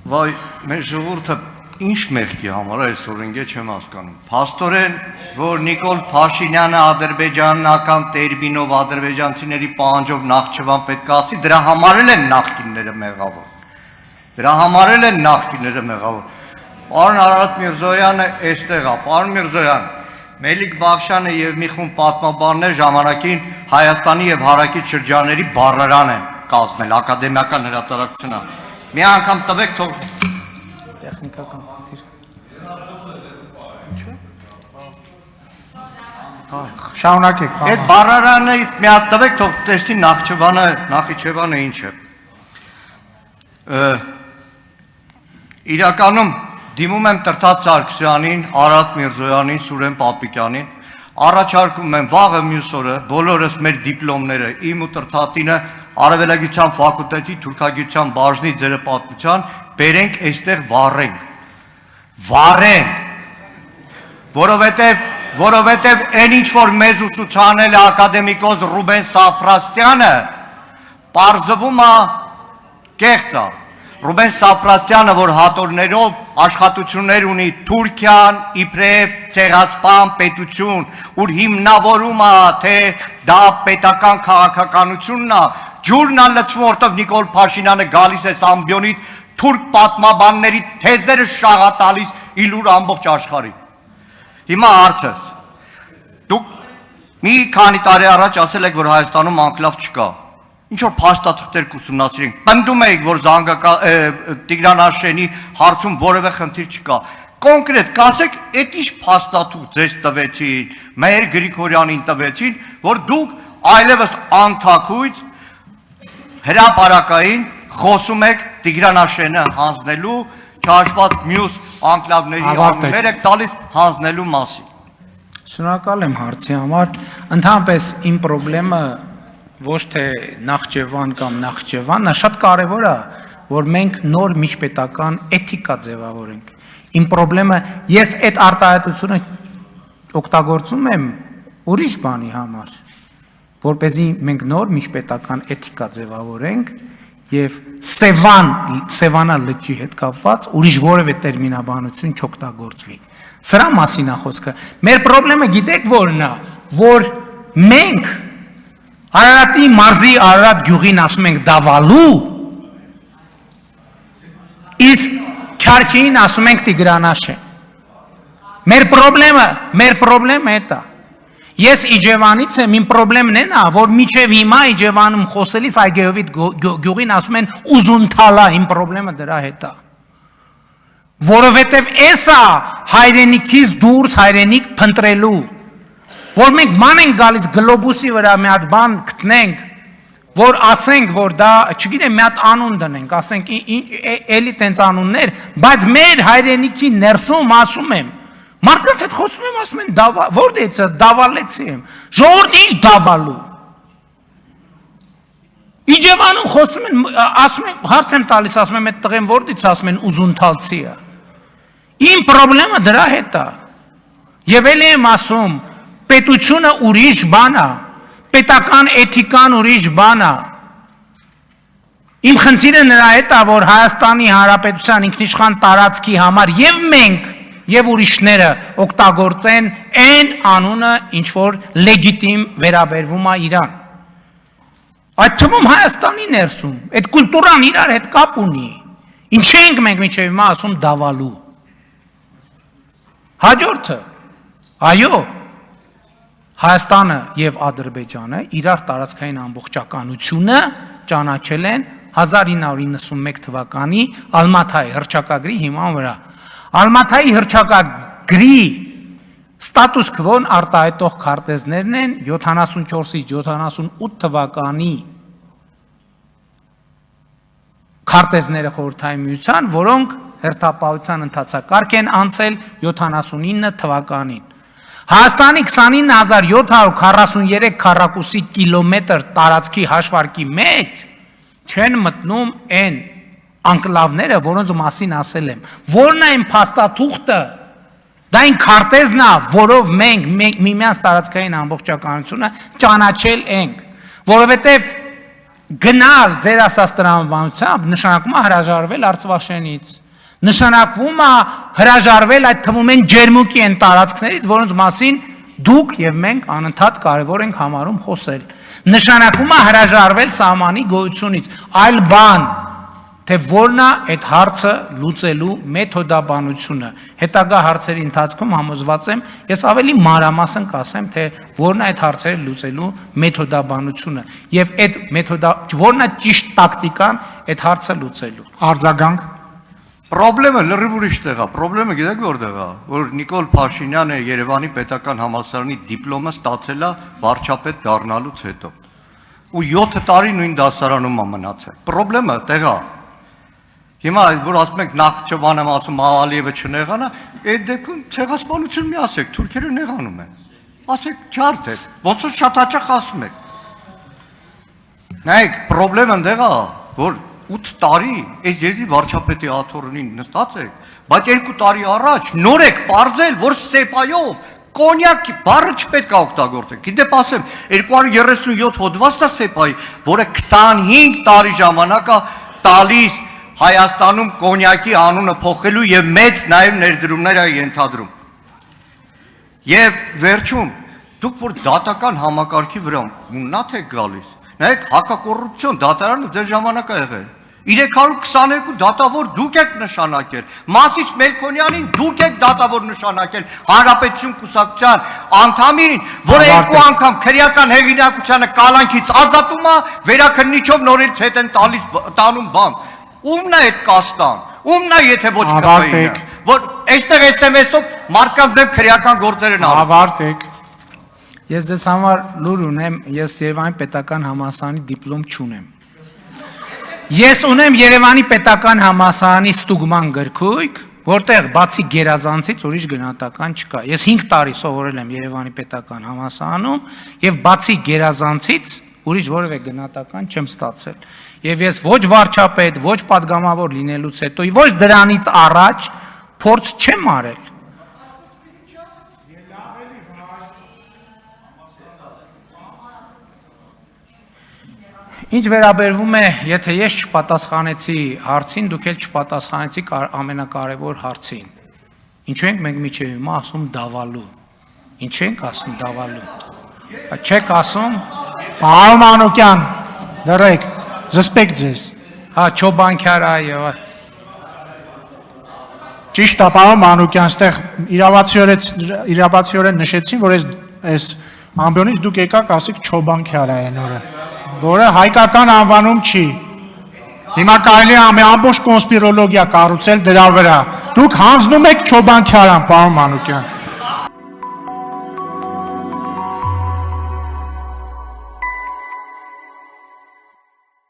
Վայ, մեր ժողովուրդը ինչ մեղքի համար այսօր ընկե չեմ հասկանում։ Փաստորեն, որ Նիկոլ Փաշինյանը ադրբեջանական տերմինով ադրբեջանցիների պահանջով Նախճիվան պետք է ասի, դրա համար են նախկինները մեղավոր։ Դրա համար են նախկինները մեղավոր։ Պարոն Արարատ Միրզոյանը այստեղ է, պարոն Միրզոյան, Մելիք Բաղշյանը եւ մի խումբ պատմաբաններ ժամանակին Հայաստանի եւ հարակից շրջանների բառարան են կազմել, ակադեմիական հրատարակությունն է։ Մի անգամ տվեք թող տեխնիկական խնդիր։ Շարունակեք։ Այդ բառարանը մի հատ տվեք թող տեսնի Նախիջևանը ինչ է։ Իրականում դիմում եմ Տրտած Սարգսյանին, Արարատ Միրզոյանին, Սուրեն Պապիկյանին, առաջարկում եմ վաղը մյուս օրը բոլորս մեր դիպլոմները, իմ ու Տրտատինը Արևելագիտության ֆակուլտետի թուրքագիտության բաժնի ձերապատմության բերենք այստեղ վառենք, որովհետև այն ինչ որ մեզ ուսուցանել է ակադեմիկոս Ռուբեն Սաֆրաստյանը, պարզվում է կեղծ է։ Ռուբեն Սաֆրաստյանը, որ հատորներով աշխատություններ ունի Թուրքիան, իբրև ցեղասպան պետություն, ուր հիմնավորում է, թե դա պետական քաղաքականությունն է, ջուրն է լցվում, որտեղ Նիկոլ Փաշինյանը գալիս է Սամբյոնից թուրք պատմաբանների թեզերը շաղատալիս իլուր ամբողջ աշխարհին։ Հիմա հարցս, դուք մի քանի տարի առաջ ասել եք, որ Հայաստանում անկլավ չկա, ինչ որ փաստաթղթեր կուսումնասիրենք, պնդում եք, որ Տիգրան Աշենի հարցում որևէ խնդիր չկա, կոնկրետ կասեք, այդ ինչ փաստաթուղթ ձեզ տվեցին, Մհեր Գրիգորյանին տվեցին, որ դուք այլևս անթաքույց հրապարակային խոսում եք Տիգրան Աշենը հանձնելու, չհաշված մյուս անկլավների անուններ եք տալիս հանձնելու մասին։ Շնորհակալ եմ հարցի համար, ընդհանրապես իմ խնդրումը ոչ թե Նախճեվան կամ Նախճեվանն է, շատ կարևոր է, որ մենք նոր միջպետական էթիկա ձևավորենք։ Իմ խնդրումը, ես այդ արտահայտությունը օգտագործում եմ ուրիշ բանի համար, որպեսզի մենք նոր միջպետական էթիկա ձևավորենք եւ Սևանա լճի հետ կապված ուրիշ որևէ տերմինաբանություն չօգտագործվի։ Սրա մասին է խոսքը։ Մեր խնդրումը գիտեք որն է, որ մենք Արարատի մարզի Արարատ գյուղին ասում ենք դավալու, իսկ Քյարքին ասում ենք Տիգրանաշեն։ Մեր խնդրումը է դա։ Ես Իջևանից եմ, իմ խնդրեմն է, որ միջև հիմա Իջևանում խոսելիս Այգեովիտ գյուղին ասում են Ուզունթալա, իմ խնդրեմը դրա հետ է։ Որովհետև էս է հայրենիքից դուրս հայրենիք փնտրելու, որ մենք ման ենք գալիս գլոբուսի վրա մի հատ բան գտնենք, որ ասենք, որ դա, չգիտեմ, մի հատ անուն դնենք, ասենք, էլի տենց անուններ, բայց մեր հայրենիքի ներսում ասում եմ, մարդկանց հետ խոսում եմ, ասում են, որտեղից է, դավալեցի եմ, ժողովուրդ ինչ դավալու։ Իջևանում խոսում են, ասում են, հարց եմ տալիս, ասում եմ, այդ տղեն որտեղից ասում են ուզունթալցի է։ Իմ խնդրումը դրա հետ է։ Եվ էլի եմ ասում, պետությունը ուրիշ բան է, պետական էթիկան ուրիշ բան է։ Իմ խնդիրը նրա հետ է, որ Հայաստանի Հանրապետության ինքնիշխան տարածքի համար եւ մենք եւ ուրիշները օգտագործեն այն անունը, ինչ որ լեգիտիմ վերաբերվում է իրան։ Այդ թվում Հայաստանի ներսում, այդ կուլտուրան իրար հետ կապ ունի։ Ինչ ենք մենք մինչև հիմա ասում դավալու։ Հաջորդը, այո, Հայաստանը եւ Ադրբեջանը իրար տարածքային ամբողջականությունը ճանաչել են 1991 թվականի Ալմաթայի հռչակագրի հիման վրա։ Ալմաթայի հռչակագրի ստատուս քվոն արտահայտող քարտեզներն են 74-ից 78 թվականի քարտեզները խորհրդային միության, որոնք հերթապահության ընթացակարգ են անցել 79 թվականին։ Հայաստանի 29743 քառակուսի կիլոմետր տարածքի հաշվարկի մեջ չեն մտնում այն անկլավները, որոնց մասին ասել եմ։ Որն է այն փաստաթուղթը, դա այն քարտեզն է, որով մենք միմյանց տարածքային ամբողջականությունը ճանաչել ենք, որովհետև գնալ ձեր ասած տրամաբանությամբ նշանակում է հրաժարվել Արցվաշենից, նշանակվում է հրաժարվել այդ թվում են ջերմուկի են տարածքներից, որոնց մասին դուք եւ մենք անընդհատ կարևոր ենք համարում խոսել, նշանակում է հրաժարվել սահմանի գոյությունից, այլ բան, թե որն է այդ հարցը լուծելու մեթոդաբանությունը, հետագա հարցերի ընթացքում համոզված եմ, ես ավելի մանրամասն կասեմ, թե որն է այդ հարցերը լուծելու մեթոդաբանությունը եւ այդ որն է ճիշտ տակտիկան այդ հարցը լուծելու։ Արձագանք։ Պրոբլեմը լրիվ ուրիշ տեղ է, պրոբլեմը գիտեք որտեղ է, որ Նիկոլ Փաշինյանը Երևանի պետական համալսարանի դիպլոմը ստացել է վարչապետ դառնալուց հետո։ Ու 7 տարի նույն դասարանում է մնացել։ Պրոբլեմը տեղ է։ Հիմա որ ասում եք Նախճեվանն ասում Ալիևը չնեղանա, այդ դեպքում ցեղասպանություն մի ասեք, թուրքերը նեղանում են։ Ասեք ջարդ է, ոնց որ շատ հաճախ ասում եք։ Նայեք, պրոբլեմը դեղ է, որ 8 տարի այս երկրի վարչապետի աթոռին նստած եք, բայց 2 տարի առաջ նոր եք պարզել, որ սեպայով կոնյակ բառը չպետք է օգտագործել։ Գիտեք, ասեմ, 237 հոդվածն է սեպայի, որը 25 տարի ժամանակ է տալիս Հայաստանում կոնյակի անունը փոխելու եւ մեծ նաեւ ներդրումներ է ենթադրում։ Եվ վերջում դուք որ դատական համակարգի վրա մուննաթ եք գալիս, նայեք հակակոռուպցիոն դատարանը ձեր ժամանակ է եղել։ 322 դատավոր դուք եք նշանակել, Մասիս Մելքոնյանին դուք եք դատավոր նշանակել, Հանրապետություն կուսակցության անդամին, որը 2 անգամ քրեական հեղինակությանը կալանքից ազատում է, վերաքննիչով նորից հետ են տանում բան։ Ումն է այդ կաստան, ումն է եթե ոչ կապային, որ այստեղ SMS-ով մարդկանց դեմ քրեական գործեր են անում։ Ավարտեք։ Ես դες համար լուր ունեմ, ես Երևանի պետական համալսարանի դիպլոմ չունեմ։ Ես ունեմ Երևանի պետական համալսարանի ստուգման գրքույկ, որտեղ բացի գերազանցից ուրիշ գնահատական չկա։ Ես 5 տարի սովորել եմ Երևանի պետական համալսարանում եւ բացի գերազանցից ուրիշ որևէ գնահատական չեմ ստացել։ Եվ ես ոչ վարչապետ, ոչ падգամավոր լինելուց հետո, ոչ դրանից առաջ փորձ չեմ արել։ Ինչ վերաբերվում է, եթե ես չպատասխանեցի հարցին, դուք էլ չպատասխանեցիք ամենակարևոր հարցին։ Ինչու ենք մենք միջև հիմա ասում դավալու։ Ինչ ենք ասում դավալու։ Չեք ասում։ Պարոն Մանուկյան, դրեք, զսպեք ձեզ։ Հա, Չոբանքյար, այո։ Ճիշտ է, պարոն Մանուկյան, ստեղ իրավացիորեն նշեցին, որ այս ամբիոնից դուք եկաք ասիք Չոբանքյար է այն օրը, որը հայկական անվանում չի։ Հիմա կարելի է ամբողջ կոնսպիրոլոգիա կառուցել դրա վրա։ Դուք հանձնում եք Չոբանքյարան, պարոն Մանուկյան։